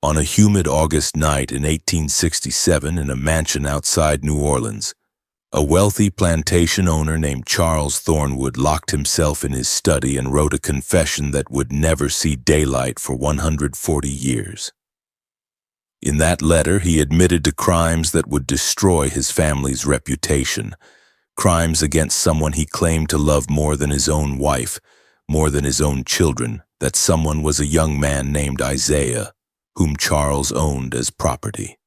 On a humid August night in 1867 in a mansion outside New Orleans, a wealthy plantation owner named Charles Thornwood locked himself in his study and wrote a confession that would never see daylight for 140 years. In that letter, he admitted to crimes that would destroy his family's reputation, crimes against someone he claimed to love more than his own wife, more than his own children. That someone was a young man named Isaiah, whom Charles owned as property.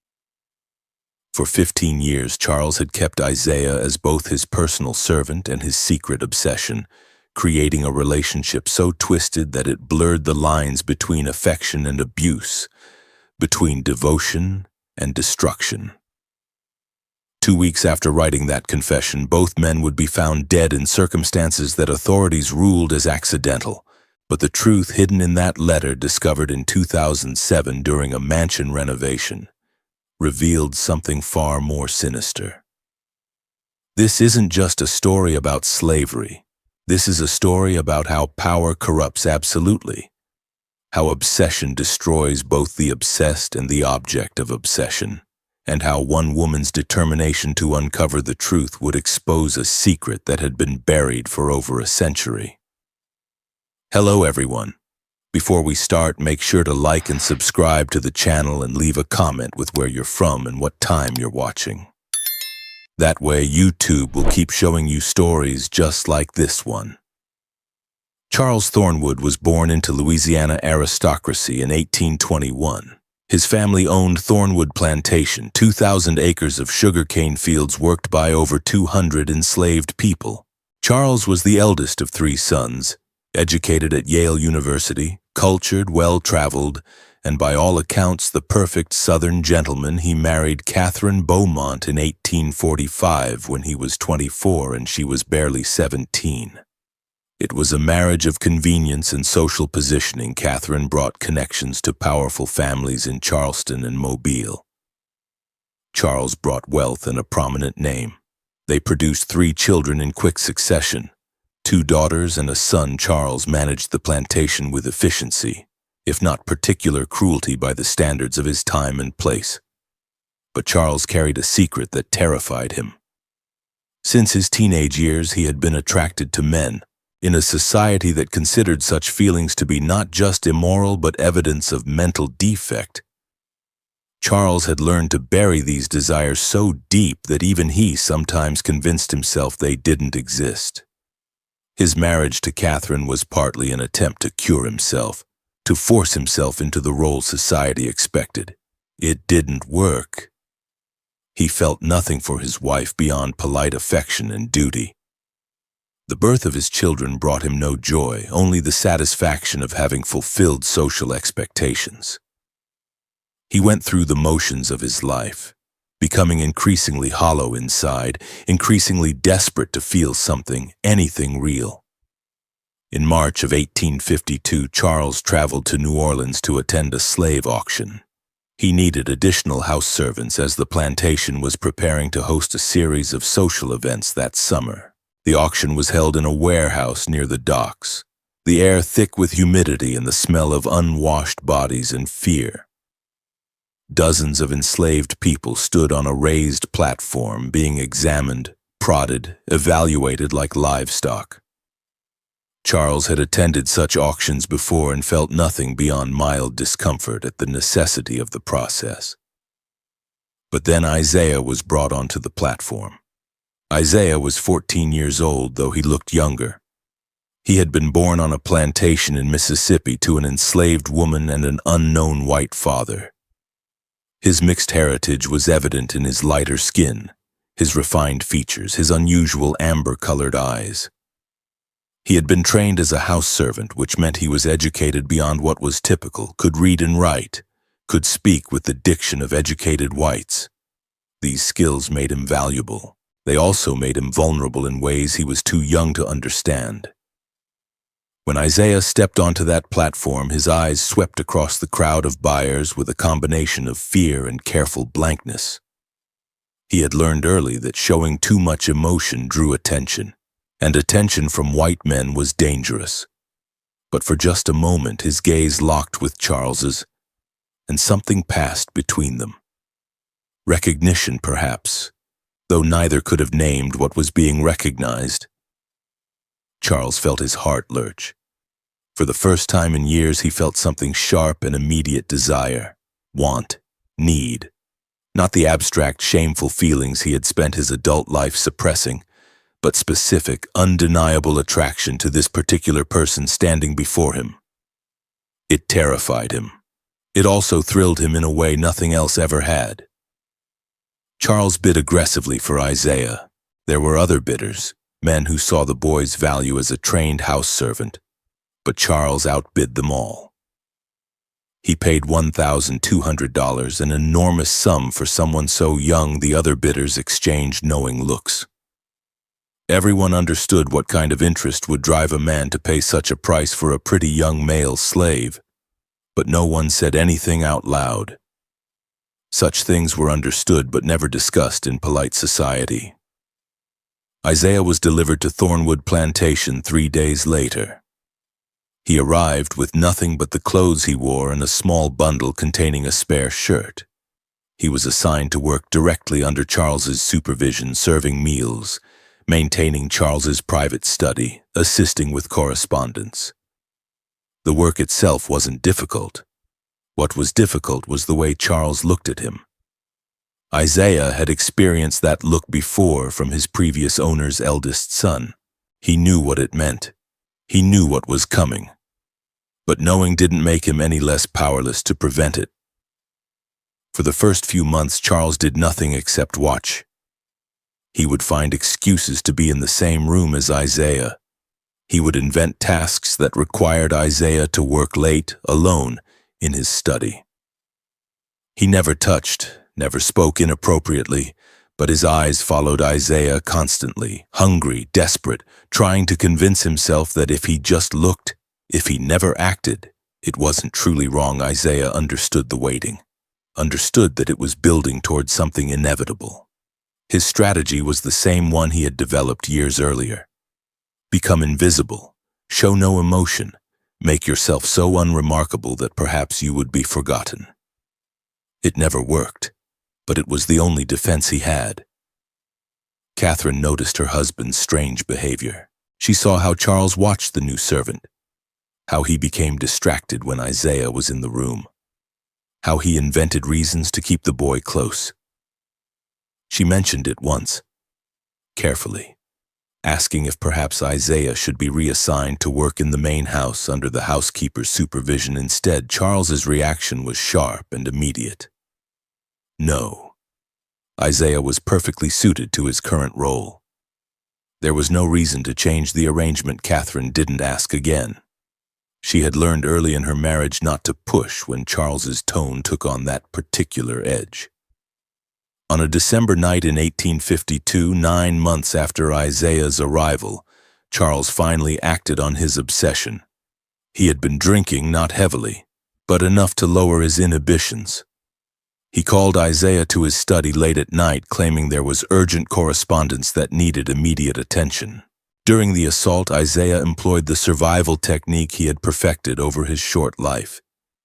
For 15 years, Charles had kept Isaiah as both his personal servant and his secret obsession, creating a relationship so twisted that it blurred the lines between affection and abuse, between devotion and destruction. 2 weeks after writing that confession, both men would be found dead in circumstances that authorities ruled as accidental. But the truth hidden in that letter, discovered in 2007 during a mansion renovation, revealed something far more sinister. This isn't just a story about slavery. This is a story about how power corrupts absolutely, how obsession destroys both the obsessed and the object of obsession, and how one woman's determination to uncover the truth would expose a secret that had been buried for over a century. Hello everyone. Before we start, make sure to like and subscribe to the channel and leave a comment with where you're from and what time you're watching. That way YouTube will keep showing you stories just like this one. Charles Thornwood was born into Louisiana aristocracy in 1821. His family owned Thornwood Plantation, 2,000 acres of sugarcane fields worked by over 200 enslaved people. Charles was the eldest of 3 sons, educated at Yale University, cultured, well-traveled, and by all accounts the perfect Southern gentleman. He married Catherine Beaumont in 1845 when he was 24 and she was barely 17. It was a marriage of convenience and social positioning. Catherine brought connections to powerful families in Charleston and Mobile. Charles brought wealth and a prominent name. They produced 3 children in quick succession. 2 daughters and a son. Charles managed the plantation with efficiency, if not particular cruelty by the standards of his time and place. But Charles carried a secret that terrified him. Since his teenage years, he had been attracted to men, in a society that considered such feelings to be not just immoral but evidence of mental defect. Charles had learned to bury these desires so deep that even he sometimes convinced himself they didn't exist. His marriage to Catherine was partly an attempt to cure himself, to force himself into the role society expected. It didn't work. He felt nothing for his wife beyond polite affection and duty. The birth of his children brought him no joy, only the satisfaction of having fulfilled social expectations. He went through the motions of his life, becoming increasingly hollow inside, increasingly desperate to feel something, anything real. In March of 1852, Charles traveled to New Orleans to attend a slave auction. He needed additional house servants as the plantation was preparing to host a series of social events that summer. The auction was held in a warehouse near the docks, the air thick with humidity and the smell of unwashed bodies and fear. Dozens of enslaved people stood on a raised platform being examined, prodded, evaluated like livestock. Charles had attended such auctions before and felt nothing beyond mild discomfort at the necessity of the process. But then Isaiah was brought onto the platform. Isaiah was 14 years old, though he looked younger. He had been born on a plantation in Mississippi to an enslaved woman and an unknown white father. His mixed heritage was evident in his lighter skin, his refined features, his unusual amber-colored eyes. He had been trained as a house servant, which meant he was educated beyond what was typical, could read and write, could speak with the diction of educated whites. These skills made him valuable. They also made him vulnerable in ways he was too young to understand. When Isaiah stepped onto that platform, his eyes swept across the crowd of buyers with a combination of fear and careful blankness. He had learned early that showing too much emotion drew attention, and attention from white men was dangerous. But for just a moment, his gaze locked with Charles's, and something passed between them. Recognition, perhaps, though neither could have named what was being recognized. Charles felt his heart lurch. For the first time in years, he felt something sharp and immediate: desire, want, need. Not the abstract, shameful feelings he had spent his adult life suppressing, but specific, undeniable attraction to this particular person standing before him. It terrified him. It also thrilled him in a way nothing else ever had. Charles bid aggressively for Isaiah. There were other bidders, men who saw the boy's value as a trained house servant, but Charles outbid them all. He paid $1,200, an enormous sum for someone so young. The other bidders exchanged knowing looks. Everyone understood what kind of interest would drive a man to pay such a price for a pretty young male slave, but no one said anything out loud. Such things were understood but never discussed in polite society. Isaiah was delivered to Thornwood Plantation 3 days later. He arrived with nothing but the clothes he wore and a small bundle containing a spare shirt. He was assigned to work directly under Charles's supervision, serving meals, maintaining Charles's private study, assisting with correspondence. The work itself wasn't difficult. What was difficult was the way Charles looked at him. Isaiah had experienced that look before from his previous owner's eldest son. He knew what it meant. He knew what was coming. But knowing didn't make him any less powerless to prevent it. For the first few months, Charles did nothing except watch. He would find excuses to be in the same room as Isaiah. He would invent tasks that required Isaiah to work late, alone, in his study. He never touched, never spoke inappropriately, but his eyes followed Isaiah constantly, hungry, desperate, trying to convince himself that if he just looked, if he never acted, it wasn't truly wrong. Isaiah understood the waiting, understood that it was building towards something inevitable. His strategy was the same one he had developed years earlier. Become invisible, show no emotion, make yourself so unremarkable that perhaps you would be forgotten. It never worked, but it was the only defense he had. Catherine noticed her husband's strange behavior. She saw how Charles watched the new servant, how he became distracted when Isaiah was in the room, how he invented reasons to keep the boy close. She mentioned it once, carefully, asking if perhaps Isaiah should be reassigned to work in the main house under the housekeeper's supervision instead. Charles's reaction was sharp and immediate. No. Isaiah was perfectly suited to his current role. There was no reason to change the arrangement. Catherine didn't ask again. She had learned early in her marriage not to push when Charles's tone took on that particular edge. On a December night in 1852, 9 months after Isaiah's arrival, Charles finally acted on his obsession. He had been drinking, not heavily, but enough to lower his inhibitions. He called Isaiah to his study late at night, claiming there was urgent correspondence that needed immediate attention. During the assault, Isaiah employed the survival technique he had perfected over his short life.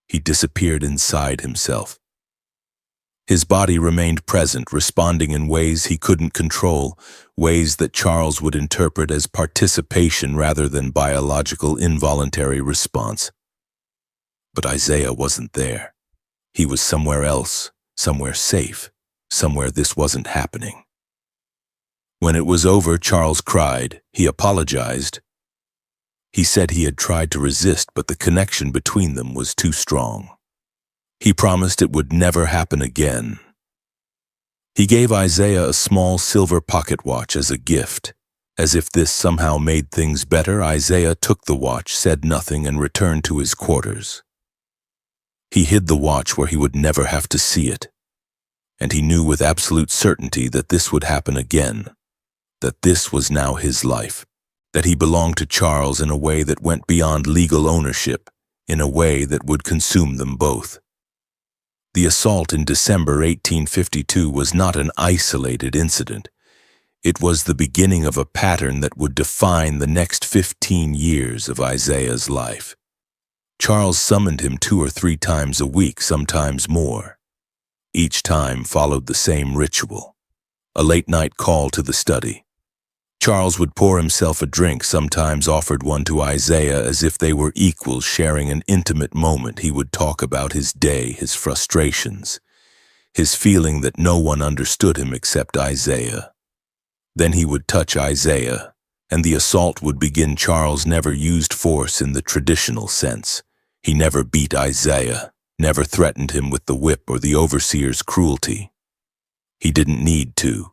He disappeared inside himself. His body remained present, responding in ways he couldn't control, ways that Charles would interpret as participation rather than biological involuntary response. But Isaiah wasn't there. He was somewhere else, somewhere safe, somewhere this wasn't happening. When it was over, Charles cried. He apologized. He said he had tried to resist, but the connection between them was too strong. He promised it would never happen again. He gave Isaiah a small silver pocket watch as a gift. As if this somehow made things better, Isaiah took the watch, said nothing, and returned to his quarters. He hid the watch where he would never have to see it. And he knew with absolute certainty that this would happen again, that this was now his life, that he belonged to Charles in a way that went beyond legal ownership, in a way that would consume them both. The assault in December 1852 was not an isolated incident. It was the beginning of a pattern that would define the next 15 years of Isaiah's life. Charles summoned him 2 or 3 times a week, sometimes more. Each time followed the same ritual: a late-night call to the study. Charles would pour himself a drink, sometimes offered one to Isaiah as if they were equals sharing an intimate moment. He would talk about his day, his frustrations, his feeling that no one understood him except Isaiah. Then he would touch Isaiah, and the assault would begin. Charles never used force in the traditional sense. He never beat Isaiah, never threatened him with the whip or the overseer's cruelty. He didn't need to.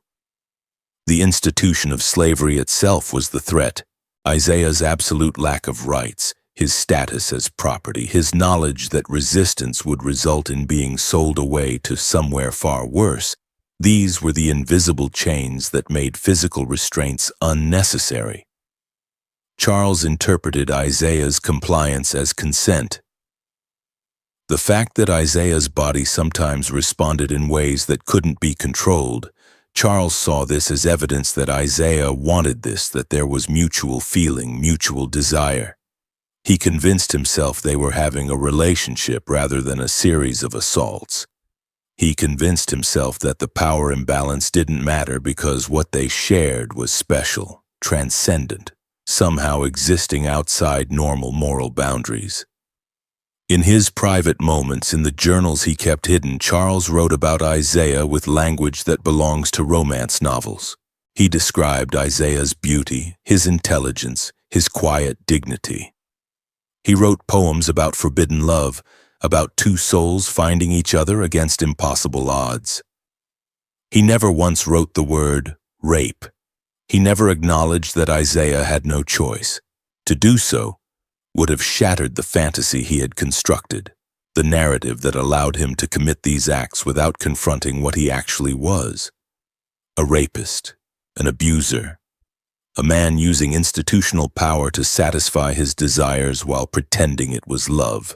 The institution of slavery itself was the threat. Isaiah's absolute lack of rights, his status as property, his knowledge that resistance would result in being sold away to somewhere far worse. These were the invisible chains that made physical restraints unnecessary. Charles interpreted Isaiah's compliance as consent. The fact that Isaiah's body sometimes responded in ways that couldn't be controlled, Charles saw this as evidence that Isaiah wanted this, that there was mutual feeling, mutual desire. He convinced himself they were having a relationship rather than a series of assaults. He convinced himself that the power imbalance didn't matter because what they shared was special, transcendent, somehow existing outside normal moral boundaries. In his private moments, in the journals he kept hidden, Charles wrote about Isaiah with language that belongs to romance novels. He described Isaiah's beauty, his intelligence, his quiet dignity. He wrote poems about forbidden love, about 2 souls finding each other against impossible odds. He never once wrote the word rape. He never acknowledged that Isaiah had no choice. To do so would have shattered the fantasy he had constructed, the narrative that allowed him to commit these acts without confronting what he actually was: a rapist, an abuser, a man using institutional power to satisfy his desires while pretending it was love.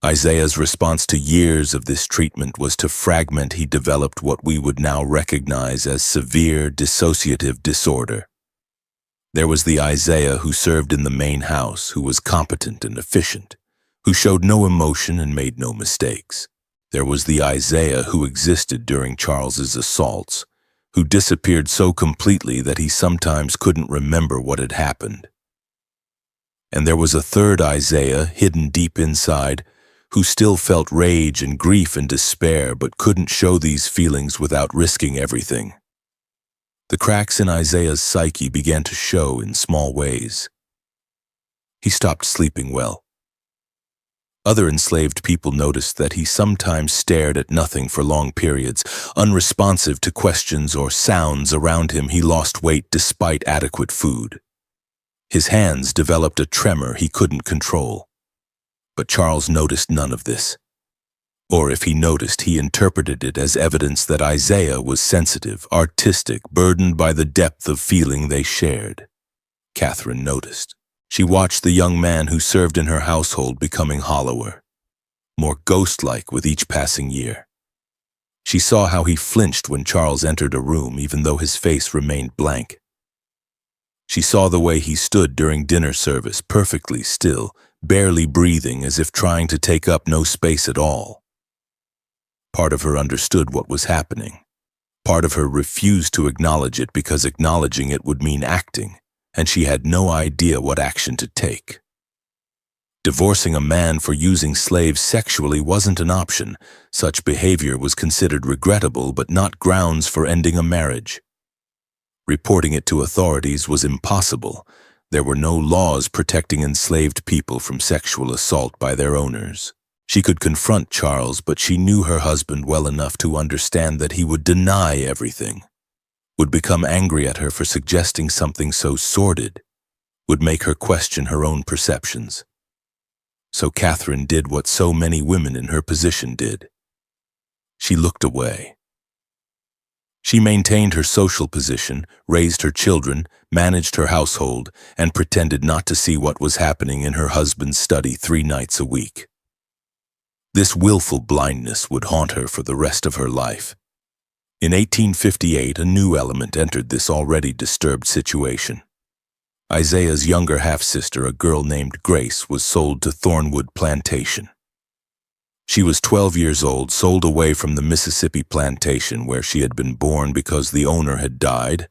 Isaiah's response to years of this treatment was to fragment. He developed what we would now recognize as severe dissociative disorder. There was the Isaiah who served in the main house, who was competent and efficient, who showed no emotion and made no mistakes. There was the Isaiah who existed during Charles's assaults, who disappeared so completely that he sometimes couldn't remember what had happened. And there was a third Isaiah, hidden deep inside, who still felt rage and grief and despair but couldn't show these feelings without risking everything. The cracks in Isaiah's psyche began to show in small ways. He stopped sleeping well. Other enslaved people noticed that he sometimes stared at nothing for long periods, unresponsive to questions or sounds around him. He lost weight despite adequate food. His hands developed a tremor he couldn't control. But Charles noticed none of this. Or if he noticed, he interpreted it as evidence that Isaiah was sensitive, artistic, burdened by the depth of feeling they shared. Catherine noticed. She watched the young man who served in her household becoming hollower, more ghost-like with each passing year. She saw how he flinched when Charles entered a room, even though his face remained blank. She saw the way he stood during dinner service, perfectly still, barely breathing, as if trying to take up no space at all. Part of her understood what was happening. Part of her refused to acknowledge it because acknowledging it would mean acting, and she had no idea what action to take. Divorcing a man for using slaves sexually wasn't an option. Such behavior was considered regrettable but not grounds for ending a marriage. Reporting it to authorities was impossible. There were no laws protecting enslaved people from sexual assault by their owners. She could confront Charles, but she knew her husband well enough to understand that he would deny everything, would become angry at her for suggesting something so sordid, would make her question her own perceptions. So Catherine did what so many women in her position did. She looked away. She maintained her social position, raised her children, managed her household, and pretended not to see what was happening in her husband's study 3 nights a week. This willful blindness would haunt her for the rest of her life. In 1858, a new element entered this already disturbed situation. Isaiah's younger half-sister, a girl named Grace, was sold to Thornwood Plantation. She was 12 years old, sold away from the Mississippi plantation where she had been born because the owner had died,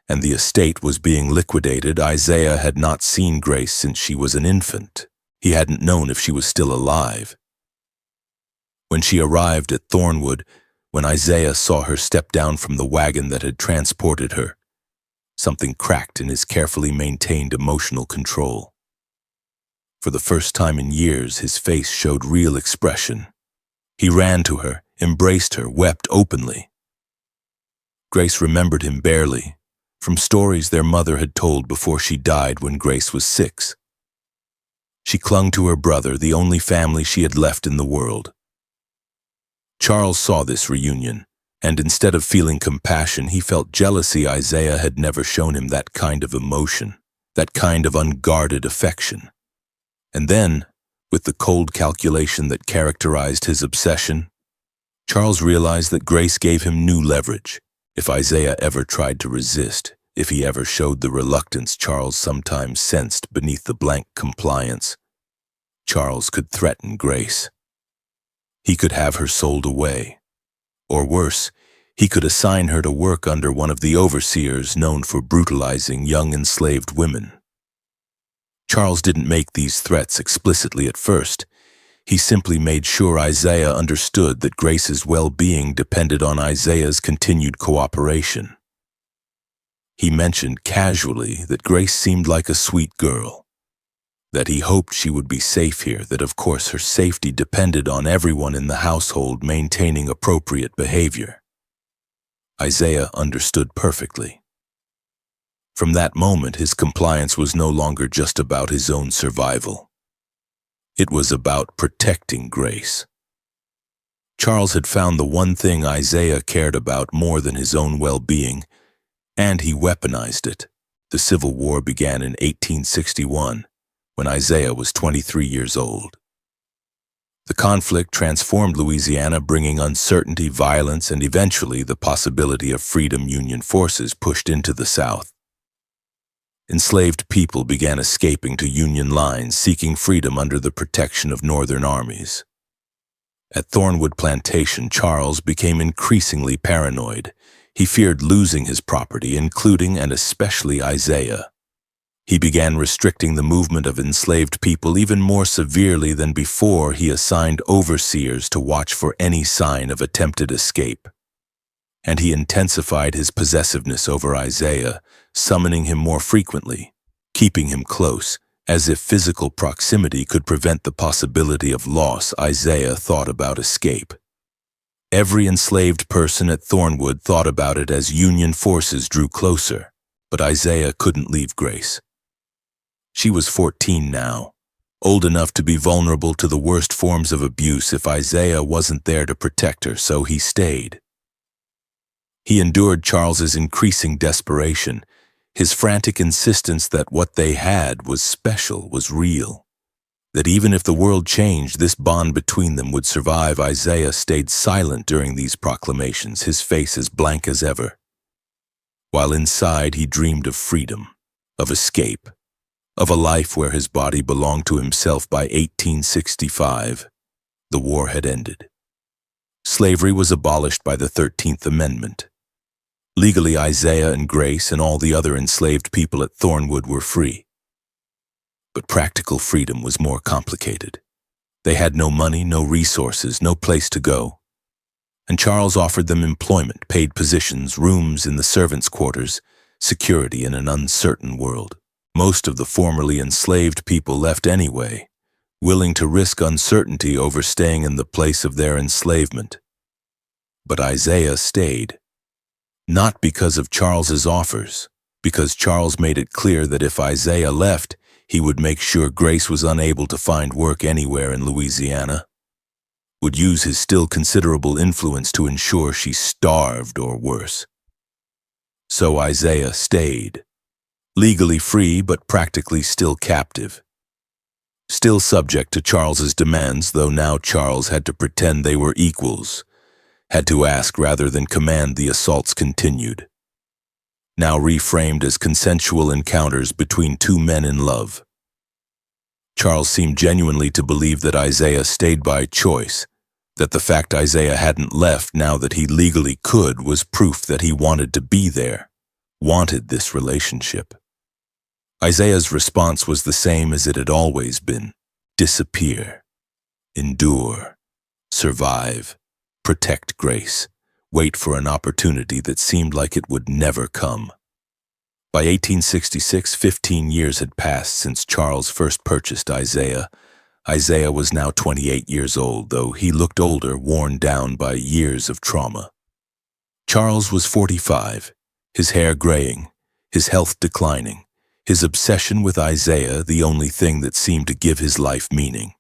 and the estate was being liquidated. Isaiah had not seen Grace since she was an infant. He hadn't known if she was still alive. When she arrived at Thornwood, when Isaiah saw her step down from the wagon that had transported her, something cracked in his carefully maintained emotional control. For the first time in years, his face showed real expression. He ran to her, embraced her, wept openly. Grace remembered him barely, from stories their mother had told before she died when Grace was 6. She clung to her brother, the only family she had left in the world. Charles saw this reunion, and instead of feeling compassion, he felt jealousy. Isaiah had never shown him that kind of emotion, that kind of unguarded affection. And then, with the cold calculation that characterized his obsession, Charles realized that Grace gave him new leverage. If Isaiah ever tried to resist, if he ever showed the reluctance Charles sometimes sensed beneath the blank compliance, Charles could threaten Grace. He could have her sold away. Or worse, he could assign her to work under one of the overseers known for brutalizing young enslaved women. Charles didn't make these threats explicitly at first. He simply made sure Isaiah understood that Grace's well-being depended on Isaiah's continued cooperation. He mentioned casually that Grace seemed like a sweet girl, that he hoped she would be safe here, that of course her safety depended on everyone in the household maintaining appropriate behavior. Isaiah understood perfectly. From that moment, his compliance was no longer just about his own survival. It was about protecting Grace. Charles had found the one thing Isaiah cared about more than his own well-being, and he weaponized it. The Civil War began in 1861, when Isaiah was 23 years old. The conflict transformed Louisiana, bringing uncertainty, violence, and eventually the possibility of freedom. Union forces pushed into the South. Enslaved people began escaping to Union lines, seeking freedom under the protection of Northern armies. At Thornwood Plantation, Charles became increasingly paranoid. He feared losing his property, including and especially Isaiah. He began restricting the movement of enslaved people even more severely than before. He assigned overseers to watch for any sign of attempted escape. And he intensified his possessiveness over Isaiah, summoning him more frequently, keeping him close, as if physical proximity could prevent the possibility of loss. Isaiah thought about escape. Every enslaved person at Thornwood thought about it as Union forces drew closer, but Isaiah couldn't leave Grace. She was 14 now, old enough to be vulnerable to the worst forms of abuse if Isaiah wasn't there to protect her, so he stayed. He endured Charles's increasing desperation, his frantic insistence that what they had was special, was real, that even if the world changed, this bond between them would survive. Isaiah stayed silent during these proclamations, his face as blank as ever, while inside he dreamed of freedom, of escape, of a life where his body belonged to himself. By 1865, the war had ended. Slavery was abolished by the 13th Amendment. Legally, Isaiah and Grace and all the other enslaved people at Thornwood were free. But practical freedom was more complicated. They had no money, no resources, no place to go. And Charles offered them employment, paid positions, rooms in the servants' quarters, security in an uncertain world. Most of the formerly enslaved people left anyway, willing to risk uncertainty over staying in the place of their enslavement. But Isaiah stayed. Not because of Charles's offers, because Charles made it clear that if Isaiah left, he would make sure Grace was unable to find work anywhere in Louisiana, would use his still considerable influence to ensure she starved or worse. So Isaiah stayed, legally free but practically still captive, still subject to Charles's demands, though now Charles had to pretend they were equals, had to ask rather than command. The assaults continued. now reframed as consensual encounters between two men in love. Charles seemed genuinely to believe that Isaiah stayed by choice, that the fact Isaiah hadn't left now that he legally could was proof that he wanted to be there, wanted this relationship. Isaiah's response was the same as it had always been: disappear, endure, survive, protect Grace, wait for an opportunity that seemed like it would never come. By 1866, 15 years had passed since Charles first purchased Isaiah. Isaiah was now 28 years old, though he looked older, worn down by years of trauma. Charles was 45, his hair graying, his health declining, his obsession with Isaiah the only thing that seemed to give his life meaning.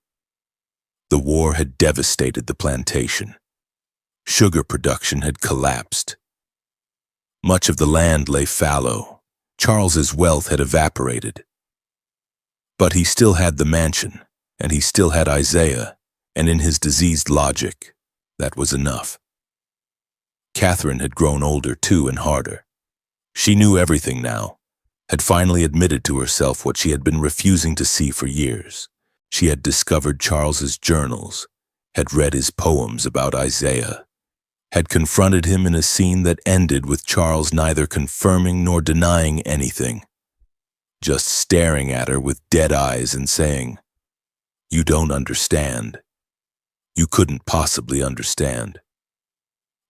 The war had devastated the plantation. Sugar production had collapsed. Much of the land lay fallow. Charles's wealth had evaporated. But he still had the mansion, and he still had Isaiah, and in his diseased logic, that was enough. Catherine had grown older too and harder. She knew everything now, had finally admitted to herself what she had been refusing to see for years. She had discovered Charles's journals, had read his poems about Isaiah, had confronted him in a scene that ended with Charles neither confirming nor denying anything, just staring at her with dead eyes and saying, "You don't understand. You couldn't possibly understand."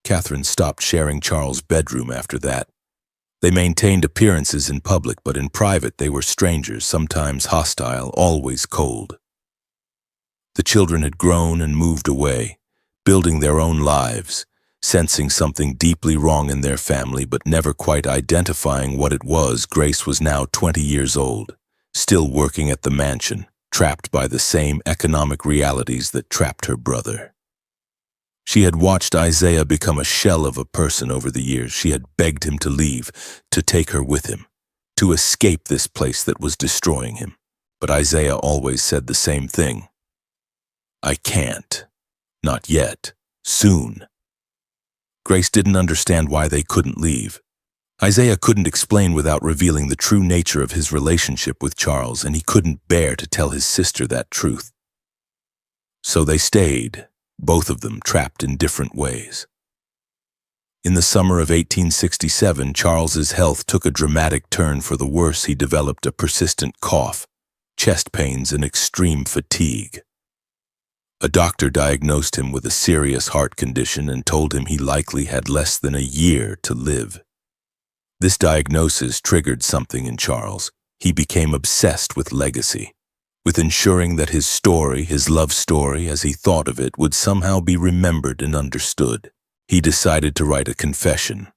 Catherine stopped sharing Charles' bedroom after that. They maintained appearances in public, but in private they were strangers, sometimes hostile, always cold. The children had grown and moved away, building their own lives, sensing something deeply wrong in their family but never quite identifying what it was. Grace was now 20 years old, still working at the mansion, trapped by the same economic realities that trapped her brother. She had watched Isaiah become a shell of a person over the years. She had begged him to leave, to take her with him, to escape this place that was destroying him. But Isaiah always said the same thing: "I can't. Not yet. Soon." Grace didn't understand why they couldn't leave. Isaiah couldn't explain without revealing the true nature of his relationship with Charles, and he couldn't bear to tell his sister that truth. So they stayed, both of them trapped in different ways. In the summer of 1867, Charles's health took a dramatic turn for the worse. He developed a persistent cough, chest pains, and extreme fatigue. A doctor diagnosed him with a serious heart condition and told him he likely had less than a year to live. This diagnosis triggered something in Charles. He became obsessed with legacy, with ensuring that his story, his love story, as he thought of it, would somehow be remembered and understood. He decided to write a confession,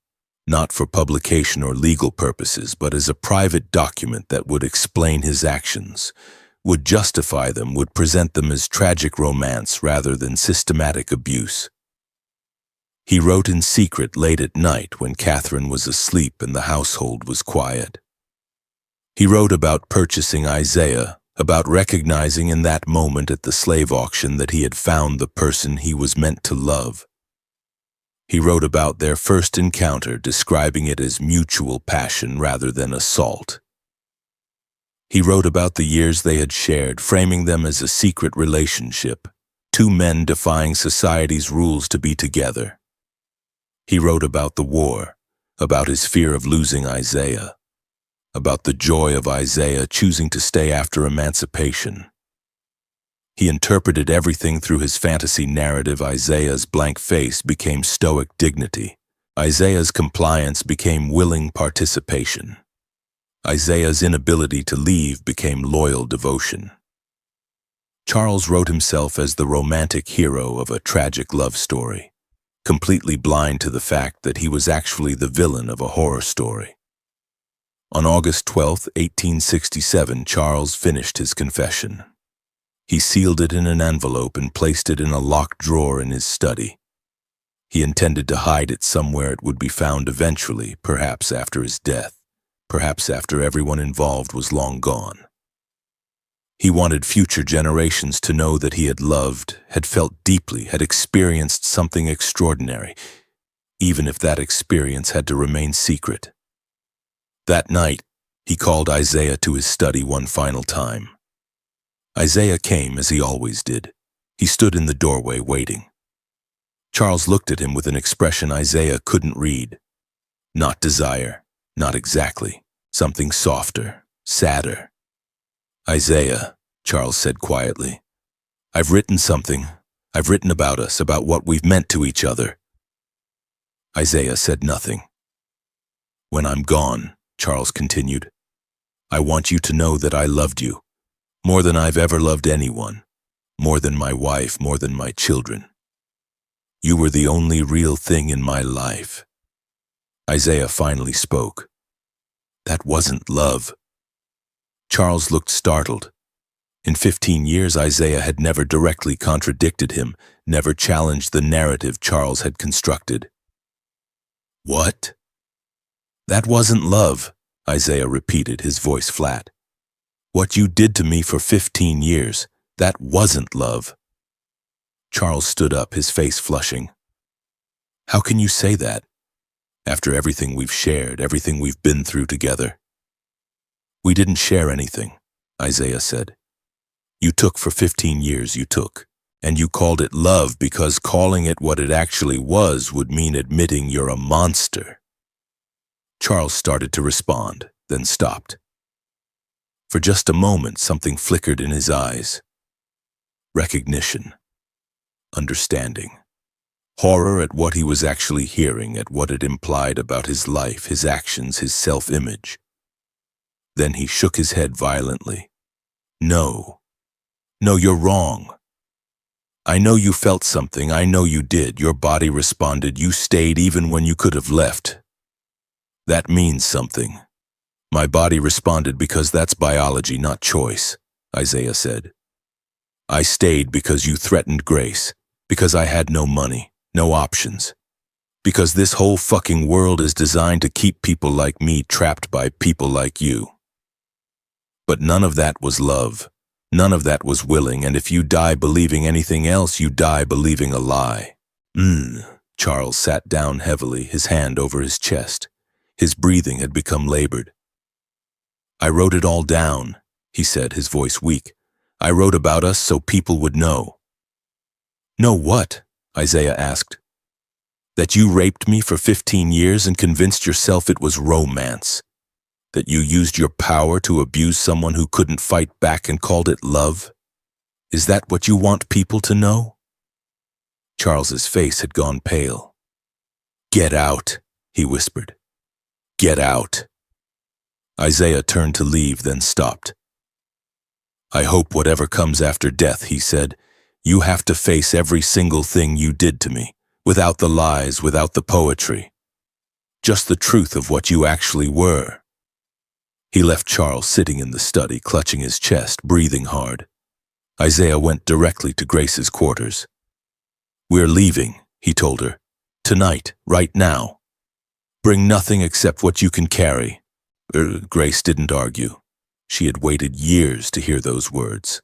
not for publication or legal purposes, but as a private document that would explain his actions, would justify them, would present them as tragic romance rather than systematic abuse. He wrote in secret late at night when Catherine was asleep and the household was quiet. He wrote about purchasing Isaiah, about recognizing in that moment at the slave auction that he had found the person he was meant to love. He wrote about their first encounter, describing it as mutual passion rather than assault. He wrote about the years they had shared, framing them as a secret relationship, two men defying society's rules to be together. He wrote about the war, about his fear of losing Isaiah, about the joy of Isaiah choosing to stay after emancipation. He interpreted everything through his fantasy narrative. Isaiah's blank face became stoic dignity. Isaiah's compliance became willing participation. Isaiah's inability to leave became loyal devotion. Charles wrote himself as the romantic hero of a tragic love story, completely blind to the fact that he was actually the villain of a horror story. On August 12, 1867, Charles finished his confession. He sealed it in an envelope and placed it in a locked drawer in his study. He intended to hide it somewhere it would be found eventually, perhaps after his death. Perhaps after everyone involved was long gone. He wanted future generations to know that he had loved, had felt deeply, had experienced something extraordinary, even if that experience had to remain secret. That night, he called Isaiah to his study one final time. Isaiah came as he always did. He stood in the doorway waiting. Charles looked at him with an expression Isaiah couldn't read. Not desire, not exactly. Something softer, sadder. "Isaiah," Charles said quietly, "I've written something. I've written about us, about what we've meant to each other." Isaiah said nothing. "When I'm gone," Charles continued, "I want you to know that I loved you, more than I've ever loved anyone, more than my wife, more than my children. You were the only real thing in my life." Isaiah finally spoke. "That wasn't love." Charles looked startled. In 15 years, Isaiah had never directly contradicted him, never challenged the narrative Charles had constructed. "What?" "That wasn't love," Isaiah repeated, his voice flat. "What you did to me for 15 years, that wasn't love." Charles stood up, his face flushing. "How can you say that? After everything we've shared, everything we've been through together." "We didn't share anything," Isaiah said. "You took for 15 years, you took. And you called it love because calling it what it actually was would mean admitting you're a monster." Charles started to respond, then stopped. For just a moment, something flickered in his eyes. Recognition. Understanding. Horror at what he was actually hearing, at what it implied about his life, his actions, his self-image. Then he shook his head violently. "No. No, you're wrong. I know you felt something, I know you did. Your body responded, you stayed even when you could have left. That means something. My body responded because that's biology, not choice," Isaiah said. "I stayed because you threatened grace, because I had no money, no options, because this whole fucking world is designed to keep people like me trapped by people like you. But none of that was love. None of that was willing, and if you die believing anything else, you die believing a lie." Charles sat down heavily, his hand over his chest. His breathing had become labored. "I wrote it all down," he said, his voice weak. "I wrote about us so people would know." "Know what?" Isaiah asked. "That you raped me for 15 years and convinced yourself it was romance. That you used your power to abuse someone who couldn't fight back and called it love? Is that what you want people to know?" Charles's face had gone pale. "Get out," he whispered. "Get out." Isaiah turned to leave, then stopped. "I hope whatever comes after death," he said, "you have to face every single thing you did to me, without the lies, without the poetry. Just the truth of what you actually were." He left Charles sitting in the study, clutching his chest, breathing hard. Isaiah went directly to Grace's quarters. "We're leaving," he told her. "Tonight, right now. Bring nothing except what you can carry." Grace didn't argue. She had waited years to hear those words.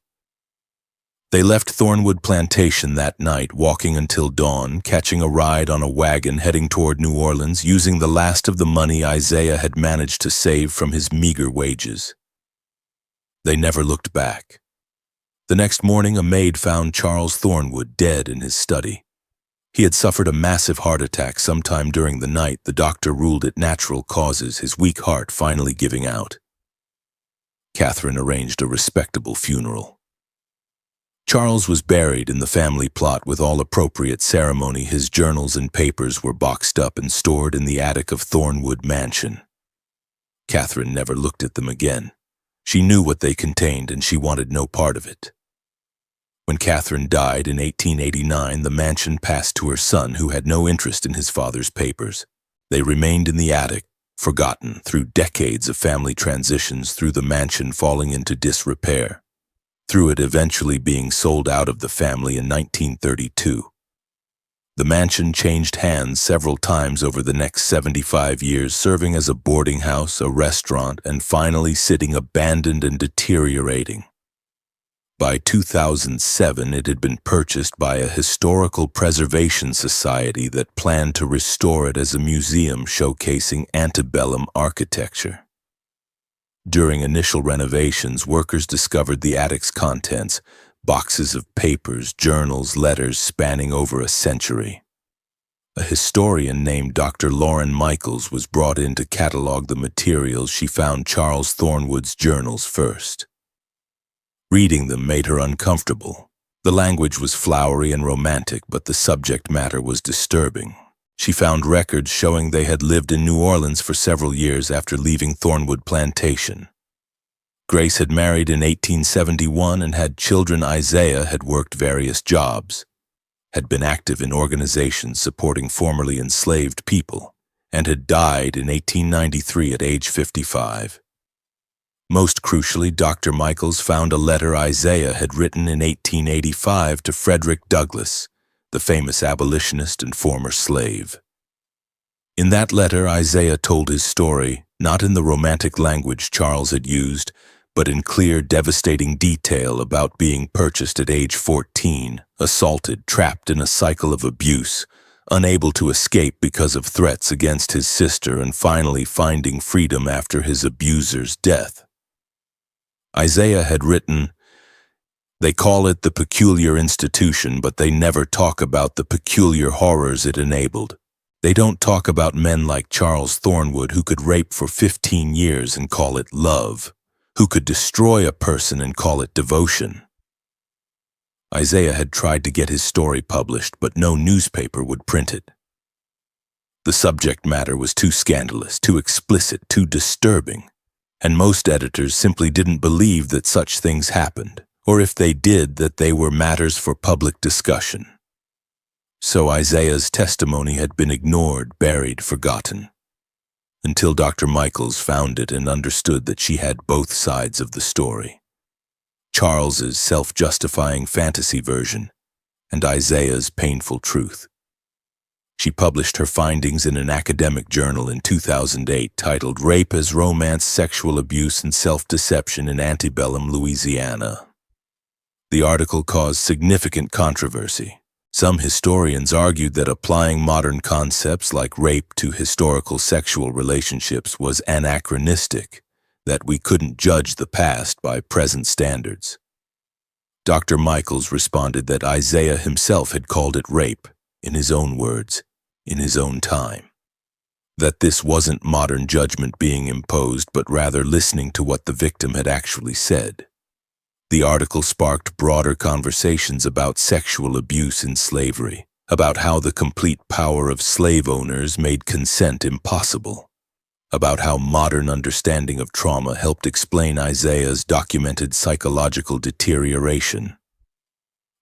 They left Thornwood Plantation that night, walking until dawn, catching a ride on a wagon heading toward New Orleans, using the last of the money Isaiah had managed to save from his meager wages. They never looked back. The next morning, a maid found Charles Thornwood dead in his study. He had suffered a massive heart attack sometime during the night. The doctor ruled it natural causes, his weak heart finally giving out. Catherine arranged a respectable funeral. Charles was buried in the family plot with all appropriate ceremony. His journals and papers were boxed up and stored in the attic of Thornwood Mansion. Catherine never looked at them again. She knew what they contained and she wanted no part of it. When Catherine died in 1889, the mansion passed to her son, who had no interest in his father's papers. They remained in the attic, forgotten through decades of family transitions, through the mansion falling into disrepair, through it eventually being sold out of the family in 1932. The mansion changed hands several times over the next 75 years, serving as a boarding house, a restaurant, and finally sitting abandoned and deteriorating. By 2007, it had been purchased by a historical preservation society that planned to restore it as a museum showcasing antebellum architecture. During initial renovations, workers discovered the attic's contents, boxes of papers, journals, letters spanning over a century. A historian named Dr. Lauren Michaels was brought in to catalog the materials. She found Charles Thornwood's journals first. Reading them made her uncomfortable. The language was flowery and romantic, but the subject matter was disturbing. She found records showing they had lived in New Orleans for several years after leaving Thornwood Plantation. Grace had married in 1871 and had children. Isaiah had worked various jobs, had been active in organizations supporting formerly enslaved people, and had died in 1893 at age 55. Most crucially, Dr. Michaels found a letter Isaiah had written in 1885 to Frederick Douglass, the famous abolitionist and former slave. In that letter, Isaiah told his story, not in the romantic language Charles had used, but in clear, devastating detail about being purchased at age 14, assaulted, trapped in a cycle of abuse, unable to escape because of threats against his sister, and finally finding freedom after his abuser's death. Isaiah had written, "They call it the peculiar institution, but they never talk about the peculiar horrors it enabled. They don't talk about men like Charles Thornwood, who could rape for 15 years and call it love, who could destroy a person and call it devotion." Isaiah had tried to get his story published, but no newspaper would print it. The subject matter was too scandalous, too explicit, too disturbing, and most editors simply didn't believe that such things happened, or if they did, that they were matters for public discussion. So Isaiah's testimony had been ignored, buried, forgotten, until Dr. Michaels found it and understood that she had both sides of the story. Charles's self-justifying fantasy version, and Isaiah's painful truth. She published her findings in an academic journal in 2008 titled "Rape as Romance, Sexual Abuse, and Self-Deception in Antebellum Louisiana." The article caused significant controversy. Some historians argued that applying modern concepts like rape to historical sexual relationships was anachronistic, that we couldn't judge the past by present standards. Dr. Michaels responded that Isaiah himself had called it rape, in his own words, in his own time. That this wasn't modern judgment being imposed, but rather listening to what the victim had actually said. The article sparked broader conversations about sexual abuse in slavery, about how the complete power of slave owners made consent impossible, about how modern understanding of trauma helped explain Isaiah's documented psychological deterioration.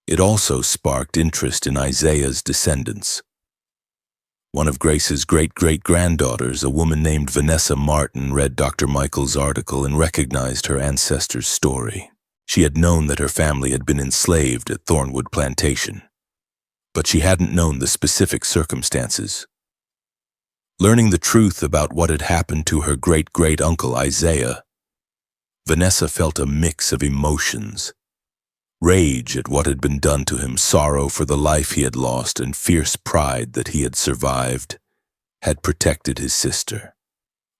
It also sparked interest in Isaiah's descendants. One of Grace's great-great-granddaughters, a woman named Vanessa Martin, read Dr. Michaels' article and recognized her ancestor's story. She had known that her family had been enslaved at Thornwood Plantation, but she hadn't known the specific circumstances. Learning the truth about what had happened to her great-great-uncle Isaiah, Vanessa felt a mix of emotions. Rage at what had been done to him, sorrow for the life he had lost, and fierce pride that he had survived, had protected his sister,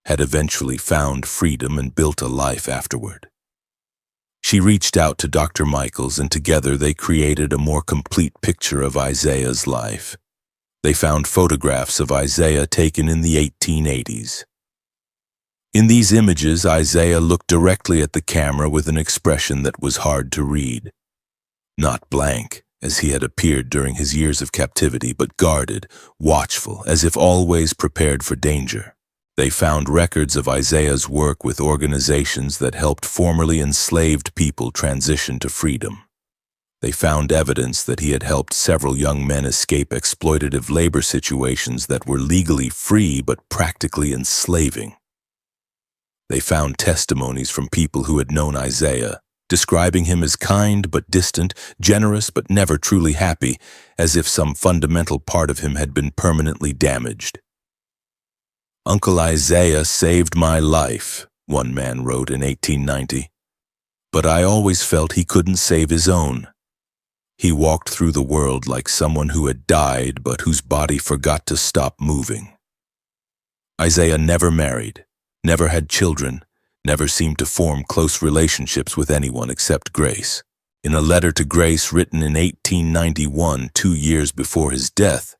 had eventually found freedom and built a life afterward. She reached out to Dr. Michaels, and together they created a more complete picture of Isaiah's life. They found photographs of Isaiah taken in the 1880s. In these images, Isaiah looked directly at the camera with an expression that was hard to read. Not blank, as he had appeared during his years of captivity, but guarded, watchful, as if always prepared for danger. They found records of Isaiah's work with organizations that helped formerly enslaved people transition to freedom. They found evidence that he had helped several young men escape exploitative labor situations that were legally free but practically enslaving. They found testimonies from people who had known Isaiah, describing him as kind but distant, generous but never truly happy, as if some fundamental part of him had been permanently damaged. "Uncle Isaiah saved my life," one man wrote in 1890, "but I always felt he couldn't save his own. He walked through the world like someone who had died but whose body forgot to stop moving." Isaiah never married, never had children, never seemed to form close relationships with anyone except Grace. In a letter to Grace written in 1891, 2 years before his death,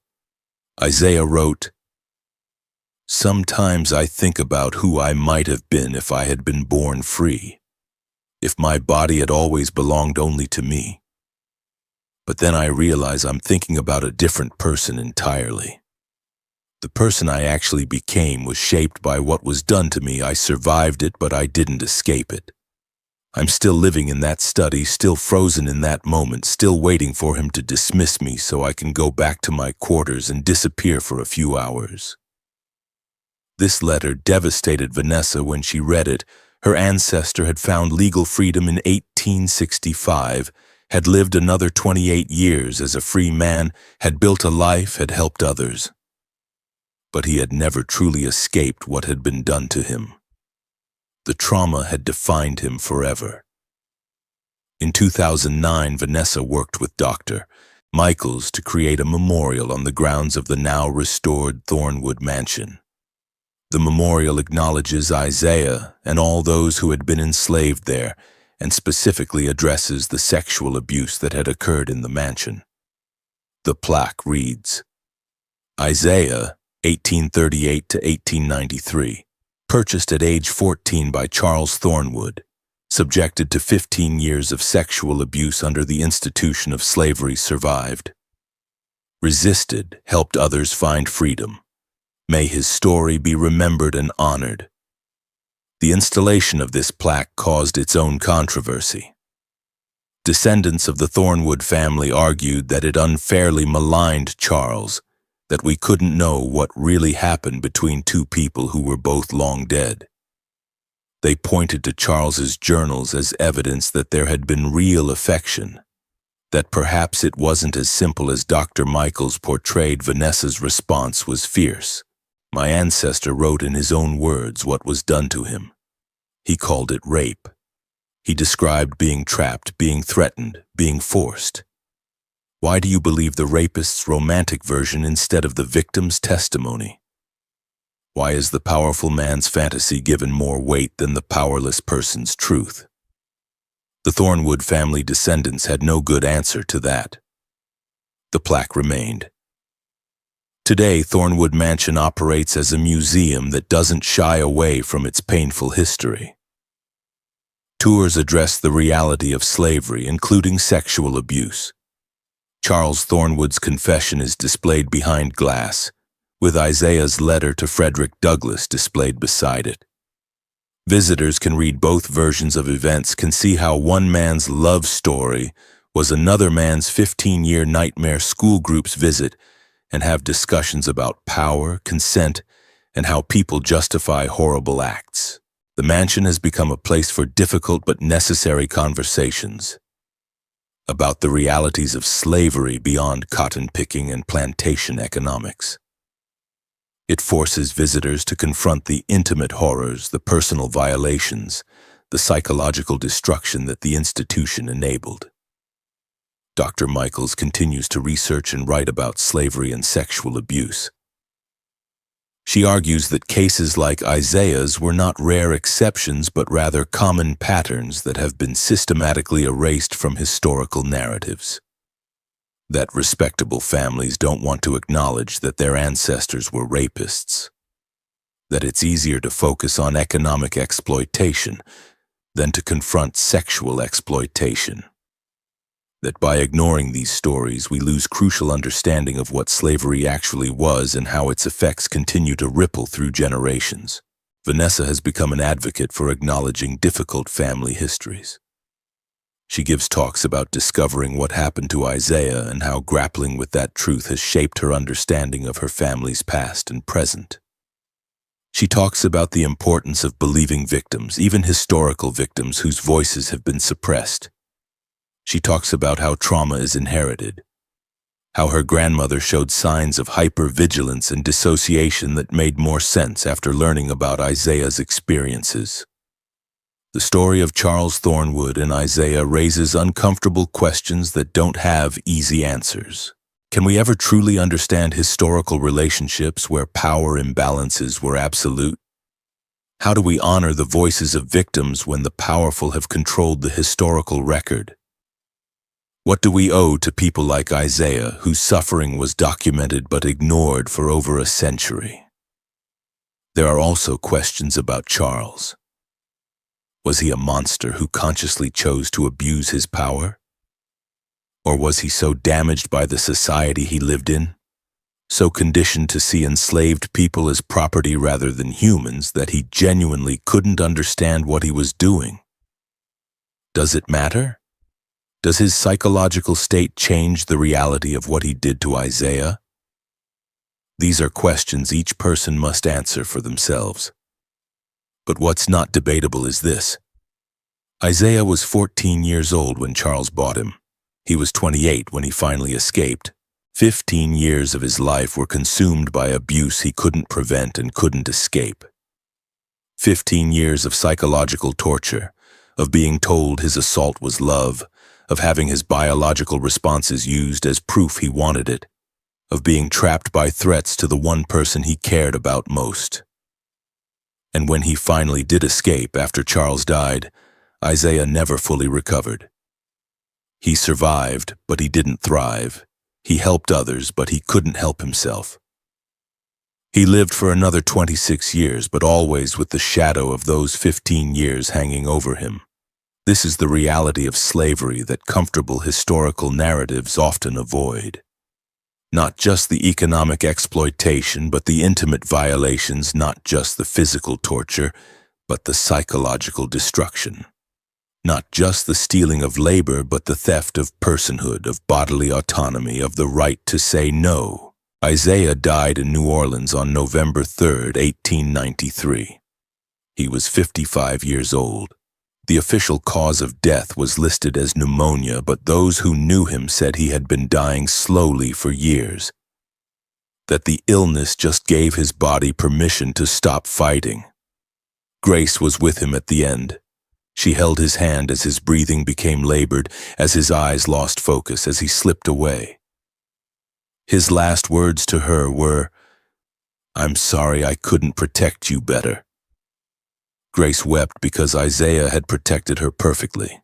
Isaiah wrote, "Sometimes I think about who I might have been if I had been born free, if my body had always belonged only to me. But then I realize I'm thinking about a different person entirely. The person I actually became was shaped by what was done to me. I survived it, but I didn't escape it. I'm still living in that study, still frozen in that moment, still waiting for him to dismiss me so I can go back to my quarters and disappear for a few hours." This letter devastated Vanessa when she read it. Her ancestor had found legal freedom in 1865, had lived another 28 years as a free man, had built a life, had helped others. But he had never truly escaped what had been done to him. The trauma had defined him forever. In 2009, Vanessa worked with Dr. Michaels to create a memorial on the grounds of the now restored Thornwood Mansion. The memorial acknowledges Isaiah and all those who had been enslaved there, and specifically addresses the sexual abuse that had occurred in the mansion. The plaque reads, "Isaiah, 1838 to 1893, purchased at age 14 by Charles Thornwood, subjected to 15 years of sexual abuse under the institution of slavery, survived. Resisted, helped others find freedom. May his story be remembered and honored." The installation of this plaque caused its own controversy. Descendants of the Thornwood family argued that it unfairly maligned Charles, that we couldn't know what really happened between two people who were both long dead. They pointed to Charles's journals as evidence that there had been real affection, that perhaps it wasn't as simple as Dr. Michaels portrayed. Vanessa's response was fierce. "My ancestor wrote in his own words what was done to him. He called it rape. He described being trapped, being threatened, being forced. Why do you believe the rapist's romantic version instead of the victim's testimony? Why is the powerful man's fantasy given more weight than the powerless person's truth?" The Thornwood family descendants had no good answer to that. The plaque remained. Today, Thornwood Mansion operates as a museum that doesn't shy away from its painful history. Tours address the reality of slavery, including sexual abuse. Charles Thornwood's confession is displayed behind glass, with Isaiah's letter to Frederick Douglass displayed beside it. Visitors can read both versions of events, can see how one man's love story was another man's 15-year nightmare school group's visit, and have discussions about power, consent, and how people justify horrible acts. The mansion has become a place for difficult but necessary conversations about the realities of slavery beyond cotton picking and plantation economics. It forces visitors to confront the intimate horrors, the personal violations, the psychological destruction that the institution enabled. Dr. Michaels continues to research and write about slavery and sexual abuse. She argues that cases like Isaiah's were not rare exceptions but rather common patterns that have been systematically erased from historical narratives. That respectable families don't want to acknowledge that their ancestors were rapists. That it's easier to focus on economic exploitation than to confront sexual exploitation. That by ignoring these stories, we lose crucial understanding of what slavery actually was and how its effects continue to ripple through generations. Vanessa has become an advocate for acknowledging difficult family histories. She gives talks about discovering what happened to Isaiah and how grappling with that truth has shaped her understanding of her family's past and present. She talks about the importance of believing victims, even historical victims whose voices have been suppressed. She talks about how trauma is inherited, how her grandmother showed signs of hypervigilance and dissociation that made more sense after learning about Isaiah's experiences. The story of Charles Thornwood and Isaiah raises uncomfortable questions that don't have easy answers. Can we ever truly understand historical relationships where power imbalances were absolute? How do we honor the voices of victims when the powerful have controlled the historical record? What do we owe to people like Isaiah, whose suffering was documented but ignored for over a century? There are also questions about Charles. Was he a monster who consciously chose to abuse his power? Or was he so damaged by the society he lived in, so conditioned to see enslaved people as property rather than humans, that he genuinely couldn't understand what he was doing? Does it matter? Does his psychological state change the reality of what he did to Isaiah? These are questions each person must answer for themselves. But what's not debatable is this. Isaiah was 14 years old when Charles bought him. He was 28 when he finally escaped. 15 years of his life were consumed by abuse he couldn't prevent and couldn't escape. 15 years of psychological torture, of being told his assault was love, of having his biological responses used as proof he wanted it, of being trapped by threats to the one person he cared about most. And when he finally did escape after Charles died, Isaiah never fully recovered. He survived, but he didn't thrive. He helped others, but he couldn't help himself. He lived for another 26 years, but always with the shadow of those 15 years hanging over him. This is the reality of slavery that comfortable historical narratives often avoid. Not just the economic exploitation, but the intimate violations, not just the physical torture, but the psychological destruction. Not just the stealing of labor, but the theft of personhood, of bodily autonomy, of the right to say no. Isaiah died in New Orleans on November 3, 1893. He was 55 years old. The official cause of death was listed as pneumonia, but those who knew him said he had been dying slowly for years. That the illness just gave his body permission to stop fighting. Grace was with him at the end. She held his hand as his breathing became labored, as his eyes lost focus, as he slipped away. His last words to her were, "I'm sorry I couldn't protect you better." Grace wept because Isaiah had protected her perfectly.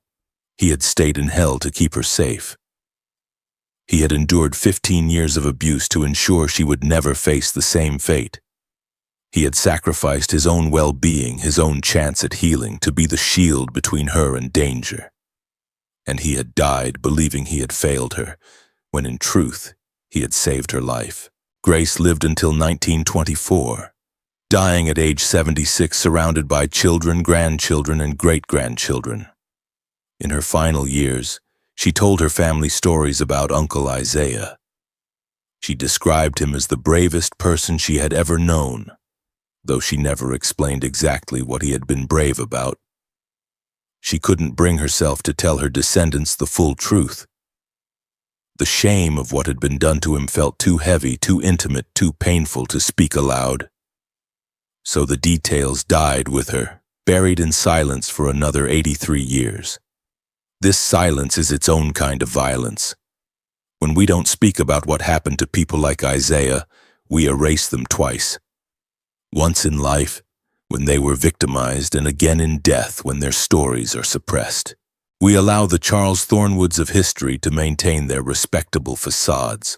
He had stayed in hell to keep her safe. He had endured 15 years of abuse to ensure she would never face the same fate. He had sacrificed his own well-being, his own chance at healing, to be the shield between her and danger. And he had died believing he had failed her, when in truth, he had saved her life. Grace lived until 1924. Dying at age 76, surrounded by children, grandchildren, and great-grandchildren. In her final years, she told her family stories about Uncle Isaiah. She described him as the bravest person she had ever known, though she never explained exactly what he had been brave about. She couldn't bring herself to tell her descendants the full truth. The shame of what had been done to him felt too heavy, too intimate, too painful to speak aloud. So the details died with her, buried in silence for another 83 years. This silence is its own kind of violence. When we don't speak about what happened to people like Isaiah, we erase them twice. Once in life, when they were victimized, and again in death when their stories are suppressed. We allow the Charles Thornwoods of history to maintain their respectable facades,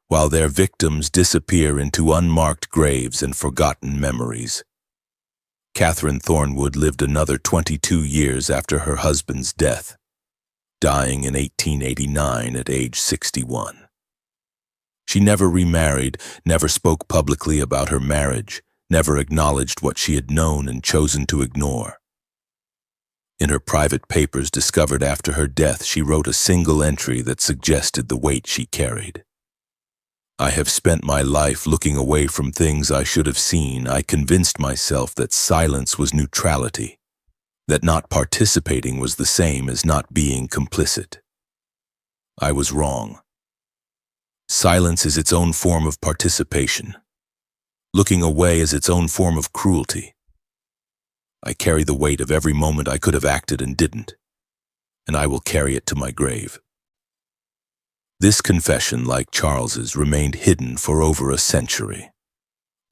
while their victims disappear into unmarked graves and forgotten memories. Catherine Thornwood lived another 22 years after her husband's death, dying in 1889 at age 61. She never remarried, never spoke publicly about her marriage, never acknowledged what she had known and chosen to ignore. In her private papers discovered after her death, she wrote a single entry that suggested the weight she carried. "I have spent my life looking away from things I should have seen. I convinced myself that silence was neutrality, that not participating was the same as not being complicit. I was wrong. Silence is its own form of participation. Looking away is its own form of cruelty. I carry the weight of every moment I could have acted and didn't, and I will carry it to my grave." This confession, like Charles's, remained hidden for over a century.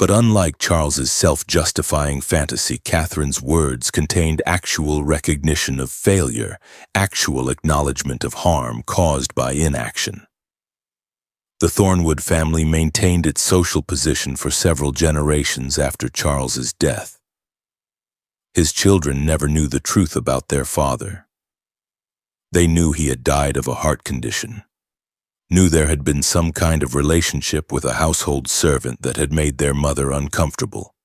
But unlike Charles's self-justifying fantasy, Catherine's words contained actual recognition of failure, actual acknowledgement of harm caused by inaction. The Thornwood family maintained its social position for several generations after Charles's death. His children never knew the truth about their father. They knew he had died of a heart condition, knew there had been some kind of relationship with a household servant that had made their mother uncomfortable,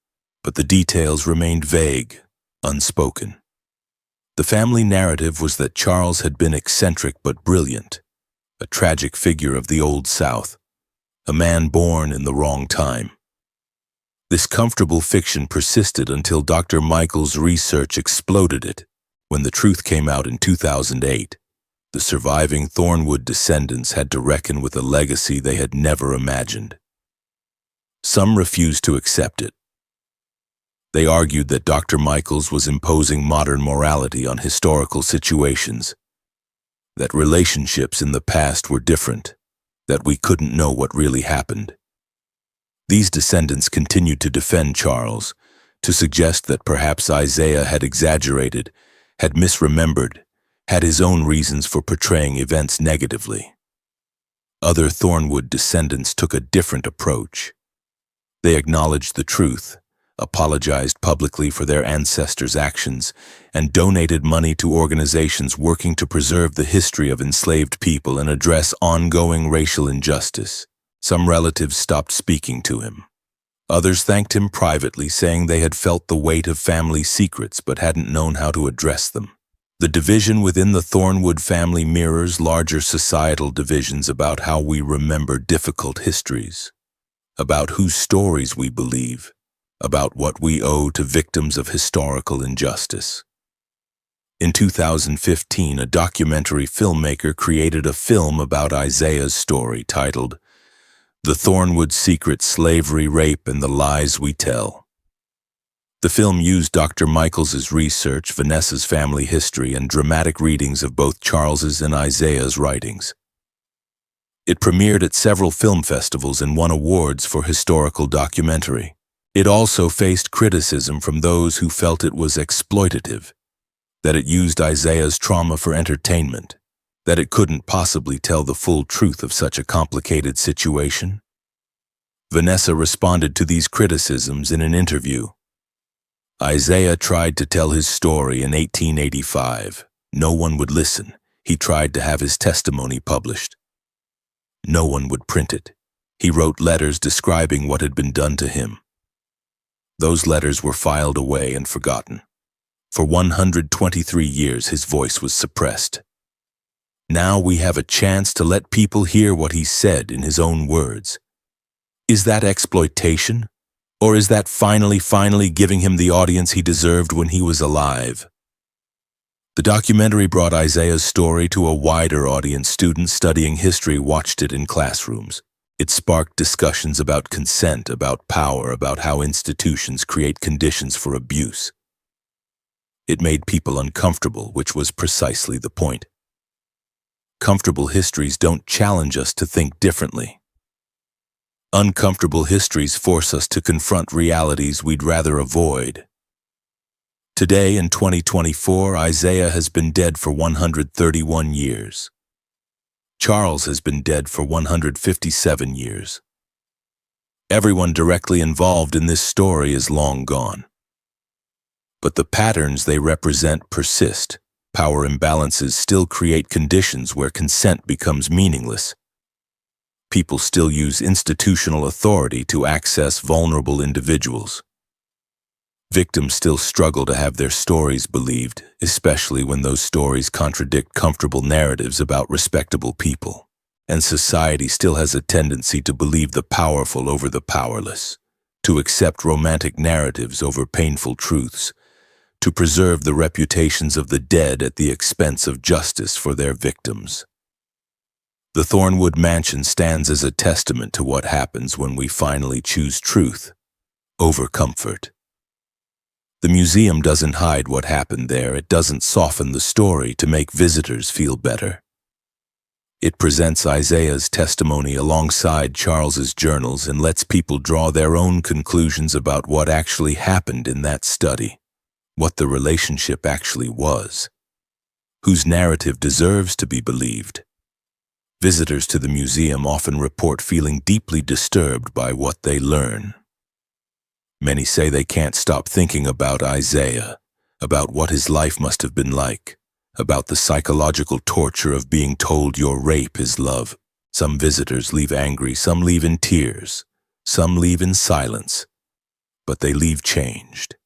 but the details remained vague, unspoken. The family narrative was that Charles had been eccentric but brilliant, a tragic figure of the Old South, a man born in the wrong time. This comfortable fiction persisted until Dr. Michael's research exploded it. When the truth came out in 2008, the surviving Thornwood descendants had to reckon with a legacy they had never imagined. Some refused to accept it. They argued that Dr. Michaels was imposing modern morality on historical situations, that relationships in the past were different, that we couldn't know what really happened. These descendants continued to defend Charles, to suggest that perhaps Isaiah had exaggerated, had misremembered, had his own reasons for portraying events negatively. Other Thornwood descendants took a different approach. They acknowledged the truth, apologized publicly for their ancestors' actions, and donated money to organizations working to preserve the history of enslaved people and address ongoing racial injustice. Some relatives stopped speaking to him. Others thanked him privately, saying they had felt the weight of family secrets but hadn't known how to address them. The division within the Thornwood family mirrors larger societal divisions about how we remember difficult histories, about whose stories we believe, about what we owe to victims of historical injustice. In 2015, a documentary filmmaker created a film about Isaiah's story titled The Thornwood Secret: Slavery, Rape, and the Lies We Tell. The film used Dr. Michaels's research, Vanessa's family history, and dramatic readings of both Charles's and Isaiah's writings. It premiered at several film festivals and won awards for historical documentary. It also faced criticism from those who felt it was exploitative, that it used Isaiah's trauma for entertainment, that it couldn't possibly tell the full truth of such a complicated situation. Vanessa responded to these criticisms in an interview. Isaiah tried to tell his story in 1885. No one would listen. He tried to have his testimony published. No one would print it. He wrote letters describing what had been done to him. Those letters were filed away and forgotten. For 123 years, his voice was suppressed. Now we have a chance to let people hear what he said in his own words. Is that exploitation? Or is that finally giving him the audience he deserved when he was alive? The documentary brought Isaiah's story to a wider audience. Students studying history watched it in classrooms. It sparked discussions about consent, about power, about how institutions create conditions for abuse. It made people uncomfortable, which was precisely the point. Comfortable histories don't challenge us to think differently. Uncomfortable histories force us to confront realities we'd rather avoid. Today, in 2024, Isaiah has been dead for 131 years. Charles has been dead for 157 years. Everyone directly involved in this story is long gone. But the patterns they represent persist. Power imbalances still create conditions where consent becomes meaningless. People still use institutional authority to access vulnerable individuals. Victims still struggle to have their stories believed, especially when those stories contradict comfortable narratives about respectable people. And society still has a tendency to believe the powerful over the powerless, to accept romantic narratives over painful truths, to preserve the reputations of the dead at the expense of justice for their victims. The Thornwood Mansion stands as a testament to what happens when we finally choose truth over comfort. The museum doesn't hide what happened there. It doesn't soften the story to make visitors feel better. It presents Isaiah's testimony alongside Charles's journals and lets people draw their own conclusions about what actually happened in that study, what the relationship actually was, whose narrative deserves to be believed. Visitors to the museum often report feeling deeply disturbed by what they learn. Many say they can't stop thinking about Isaiah, about what his life must have been like, about the psychological torture of being told your rape is love. Some visitors leave angry, some leave in tears, some leave in silence, but they leave changed.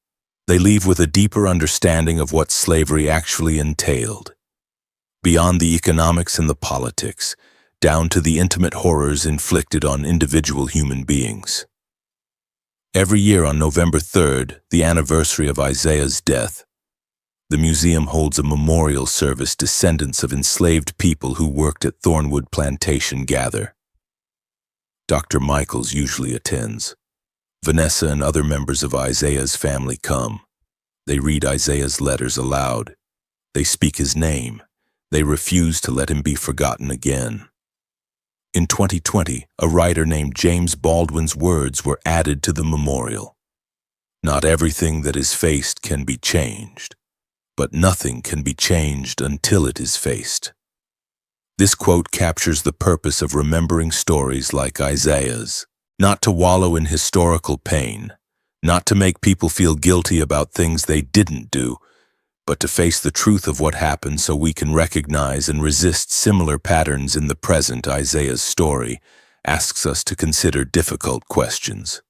They leave with a deeper understanding of what slavery actually entailed, beyond the economics and the politics, down to the intimate horrors inflicted on individual human beings. Every year on November 3rd, the anniversary of Isaiah's death, the museum holds a memorial service descendants of enslaved people who worked at Thornwood Plantation gather. Dr. Michaels usually attends. Vanessa and other members of Isaiah's family come. They read Isaiah's letters aloud. They speak his name. They refuse to let him be forgotten again. In 2020, a writer named James Baldwin's words were added to the memorial. Not everything that is faced can be changed, but nothing can be changed until it is faced. This quote captures the purpose of remembering stories like Isaiah's, not to wallow in historical pain, not to make people feel guilty about things they didn't do, but to face the truth of what happened so we can recognize and resist similar patterns in the present. Isaiah's story asks us to consider difficult questions.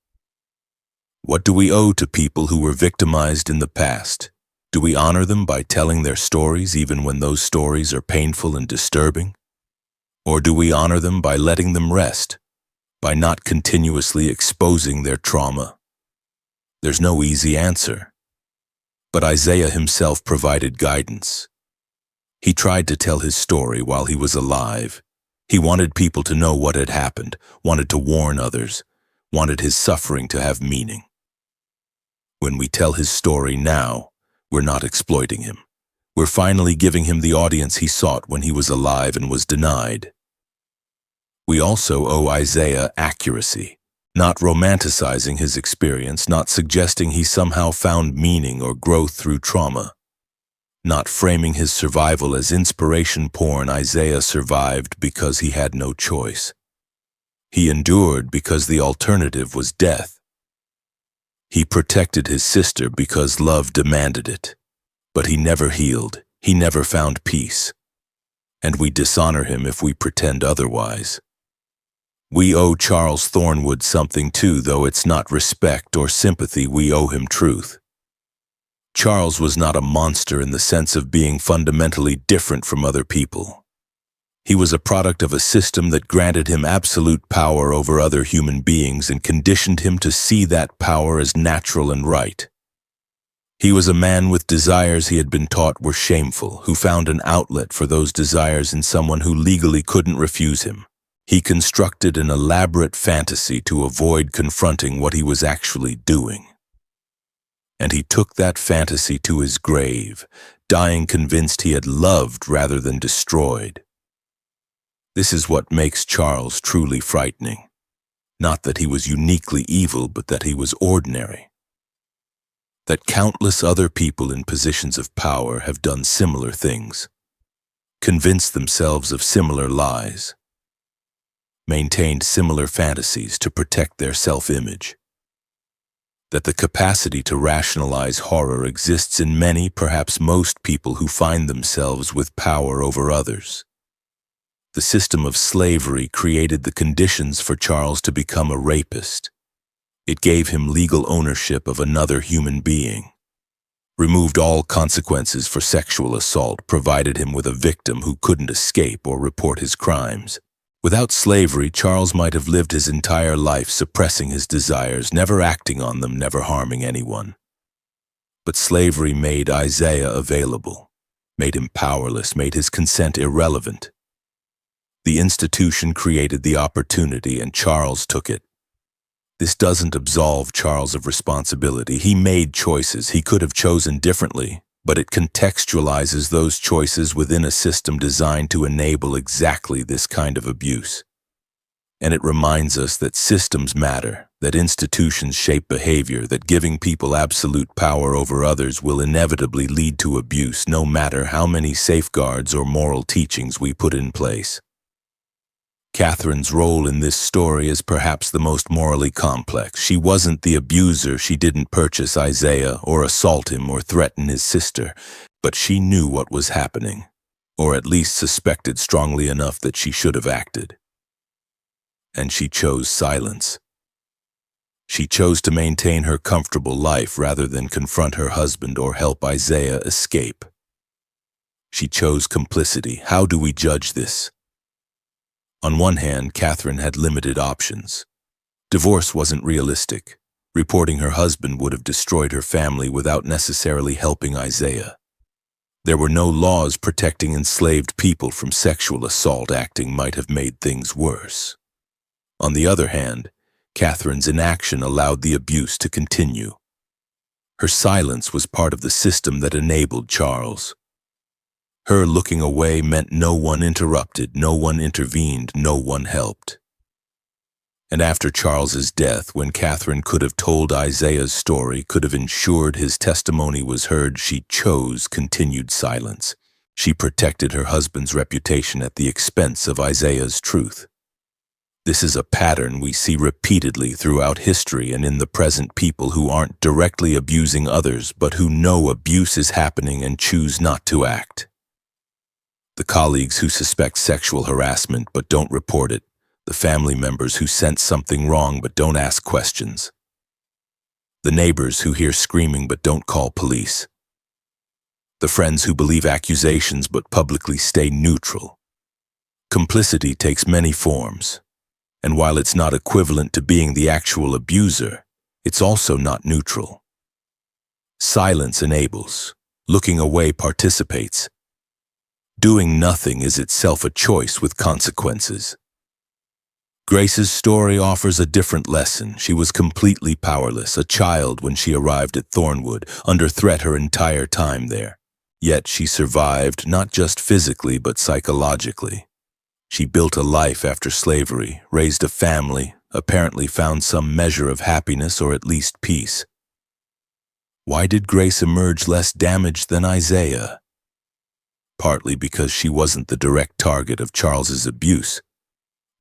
What do we owe to people who were victimized in the past? Do we honor them by telling their stories even when those stories are painful and disturbing? Or do we honor them by letting them rest, by not continuously exposing their trauma? There's no easy answer. But Isaiah himself provided guidance. He tried to tell his story while he was alive. He wanted people to know what had happened, wanted to warn others, wanted his suffering to have meaning. When we tell his story now, we're not exploiting him. We're finally giving him the audience he sought when he was alive and was denied. We also owe Isaiah accuracy, not romanticizing his experience, not suggesting he somehow found meaning or growth through trauma, not framing his survival as inspiration porn. Isaiah survived because he had no choice. He endured because the alternative was death. He protected his sister because love demanded it, but he never healed, he never found peace, and we dishonor him if we pretend otherwise. We owe Charles Thornwood something too, though it's not respect or sympathy. We owe him truth. Charles was not a monster in the sense of being fundamentally different from other people. He was a product of a system that granted him absolute power over other human beings and conditioned him to see that power as natural and right. He was a man with desires he had been taught were shameful, who found an outlet for those desires in someone who legally couldn't refuse him. He constructed an elaborate fantasy to avoid confronting what he was actually doing. And he took that fantasy to his grave, dying convinced he had loved rather than destroyed. This is what makes Charles truly frightening. Not that he was uniquely evil, but that he was ordinary. That countless other people in positions of power have done similar things, convinced themselves of similar lies, maintained similar fantasies to protect their self-image. That the capacity to rationalize horror exists in many, perhaps most people who find themselves with power over others. The system of slavery created the conditions for Charles to become a rapist. It gave him legal ownership of another human being, removed all consequences for sexual assault, provided him with a victim who couldn't escape or report his crimes. Without slavery, Charles might have lived his entire life suppressing his desires, never acting on them, never harming anyone. But slavery made Isaiah available, made him powerless, made his consent irrelevant. The institution created the opportunity, and Charles took it. This doesn't absolve Charles of responsibility. He made choices. He could have chosen differently, but it contextualizes those choices within a system designed to enable exactly this kind of abuse. And it reminds us that systems matter, that institutions shape behavior, that giving people absolute power over others will inevitably lead to abuse, no matter how many safeguards or moral teachings we put in place. Catherine's role in this story is perhaps the most morally complex. She wasn't the abuser. She didn't purchase Isaiah or assault him or threaten his sister, but she knew what was happening, or at least suspected strongly enough that she should have acted. And she chose silence. She chose to maintain her comfortable life rather than confront her husband or help Isaiah escape. She chose complicity. How do we judge this? On one hand, Catherine had limited options. Divorce wasn't realistic. Reporting her husband would have destroyed her family without necessarily helping Isaiah. There were no laws protecting enslaved people from sexual assault. Acting might have made things worse. On the other hand, Catherine's inaction allowed the abuse to continue. Her silence was part of the system that enabled Charles. Her looking away meant no one interrupted, no one intervened, no one helped. And after Charles's death, when Catherine could have told Isaiah's story, could have ensured his testimony was heard, she chose continued silence. She protected her husband's reputation at the expense of Isaiah's truth. This is a pattern we see repeatedly throughout history and in the present. People who aren't directly abusing others, but who know abuse is happening and choose not to act. The colleagues who suspect sexual harassment but don't report it. The family members who sense something wrong but don't ask questions. The neighbors who hear screaming but don't call police. The friends who believe accusations but publicly stay neutral. Complicity takes many forms. And while it's not equivalent to being the actual abuser, it's also not neutral. Silence enables. Looking away participates. Doing nothing is itself a choice with consequences. Grace's story offers a different lesson. She was completely powerless, a child when she arrived at Thornwood, under threat her entire time there. Yet she survived, not just physically but psychologically. She built a life after slavery, raised a family, apparently found some measure of happiness or at least peace. Why did Grace emerge less damaged than Isaiah? Partly because she wasn't the direct target of Charles's abuse,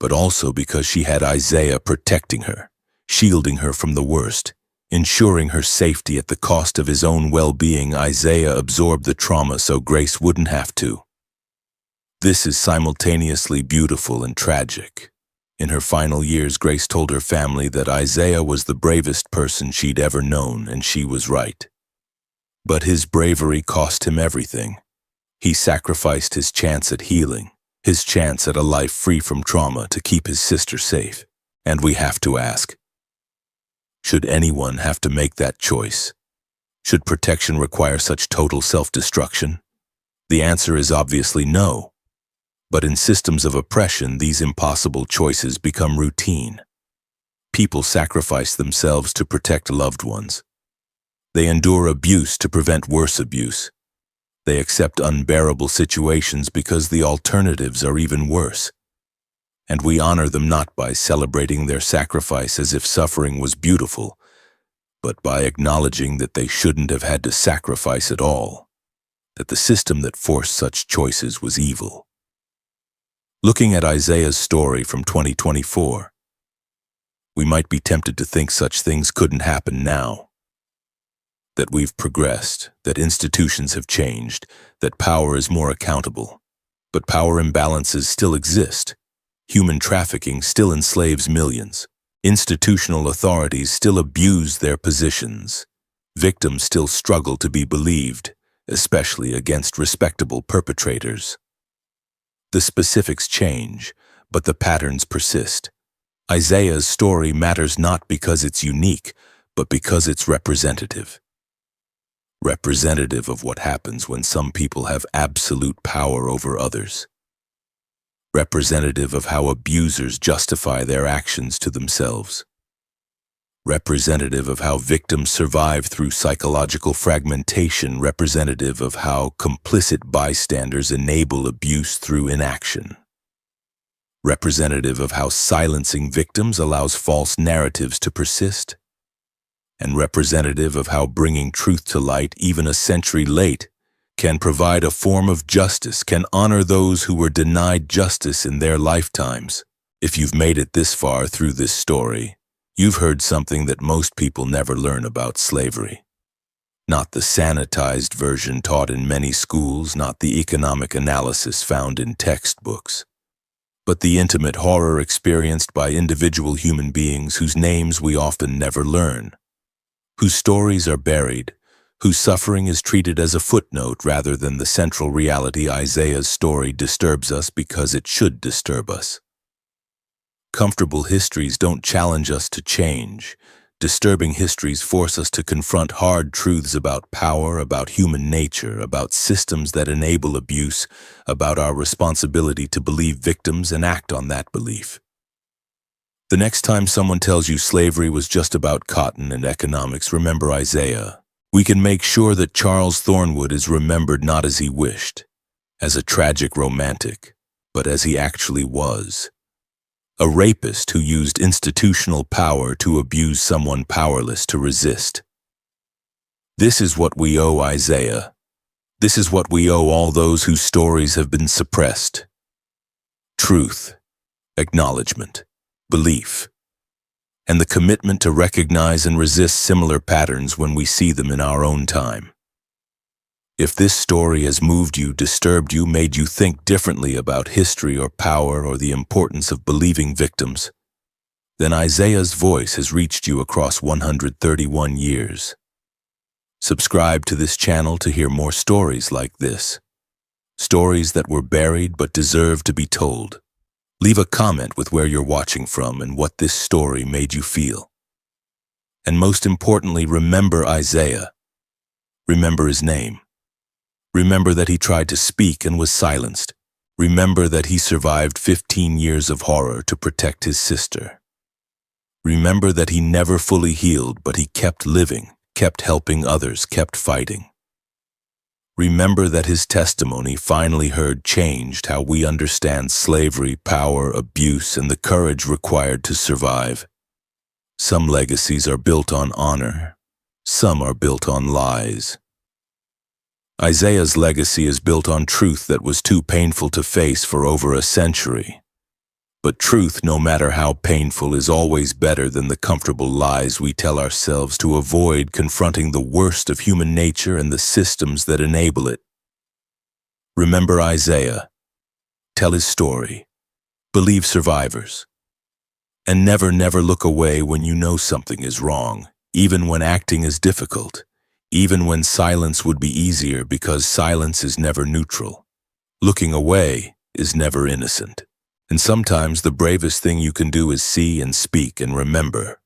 but also because she had Isaiah protecting her, shielding her from the worst, ensuring her safety at the cost of his own well-being. Isaiah absorbed the trauma so Grace wouldn't have to. This is simultaneously beautiful and tragic. In her final years, Grace told her family that Isaiah was the bravest person she'd ever known, and she was right. But his bravery cost him everything. He sacrificed his chance at healing, his chance at a life free from trauma to keep his sister safe. And we have to ask, should anyone have to make that choice? Should protection require such total self-destruction? The answer is obviously no. But in systems of oppression, these impossible choices become routine. People sacrifice themselves to protect loved ones. They endure abuse to prevent worse abuse. They accept unbearable situations because the alternatives are even worse. And we honor them not by celebrating their sacrifice as if suffering was beautiful, but by acknowledging that they shouldn't have had to sacrifice at all, that the system that forced such choices was evil. Looking at Isaiah's story from 2024, we might be tempted to think such things couldn't happen now. That we've progressed, that institutions have changed, that power is more accountable. But power imbalances still exist. Human trafficking still enslaves millions. Institutional authorities still abuse their positions. Victims still struggle to be believed, especially against respectable perpetrators. The specifics change, but the patterns persist. Isaiah's story matters not because it's unique, but because it's representative. Representative of what happens when some people have absolute power over others. Representative of how abusers justify their actions to themselves. representative of how victims survive through psychological fragmentation, representative of how complicit bystanders enable abuse through inaction, representative of how silencing victims allows false narratives to persist, and representative of how bringing truth to light, even a century late, can provide a form of justice, can honor those who were denied justice in their lifetimes. If you've made it this far through this story, you've heard something that most people never learn about slavery. Not the sanitized version taught in many schools, not the economic analysis found in textbooks, but the intimate horror experienced by individual human beings whose names we often never learn, whose stories are buried, whose suffering is treated as a footnote rather than the central reality. Isaiah's story disturbs us because it should disturb us. Comfortable histories don't challenge us to change. Disturbing histories force us to confront hard truths about power, about human nature, about systems that enable abuse, about our responsibility to believe victims and act on that belief. The next time someone tells you slavery was just about cotton and economics, remember Isaiah. We can make sure that Charles Thornwood is remembered not as he wished, as a tragic romantic, but as he actually was. A rapist who used institutional power to abuse someone powerless to resist. This is what we owe Isaiah. This is what we owe all those whose stories have been suppressed. Truth, acknowledgement, belief, and the commitment to recognize and resist similar patterns when we see them in our own time. If this story has moved you, disturbed you, made you think differently about history or power or the importance of believing victims, then Isaiah's voice has reached you across 131 years. Subscribe to this channel to hear more stories like this. Stories that were buried but deserve to be told. Leave a comment with where you're watching from and what this story made you feel. And most importantly, remember Isaiah. Remember his name. Remember that he tried to speak and was silenced. Remember that he survived 15 years of horror to protect his sister. Remember that he never fully healed, but he kept living, kept helping others, kept fighting. Remember that his testimony, finally heard, changed how we understand slavery, power, abuse, and the courage required to survive. Some legacies are built on honor. Some are built on lies. Isaiah's legacy is built on truth that was too painful to face for over a century. But truth, no matter how painful, is always better than the comfortable lies we tell ourselves to avoid confronting the worst of human nature and the systems that enable it. Remember Isaiah. Tell his story. Believe survivors. And never look away when you know something is wrong, even when acting is difficult, even when silence would be easier, because silence is never neutral. Looking away is never innocent. And sometimes the bravest thing you can do is see and speak and remember.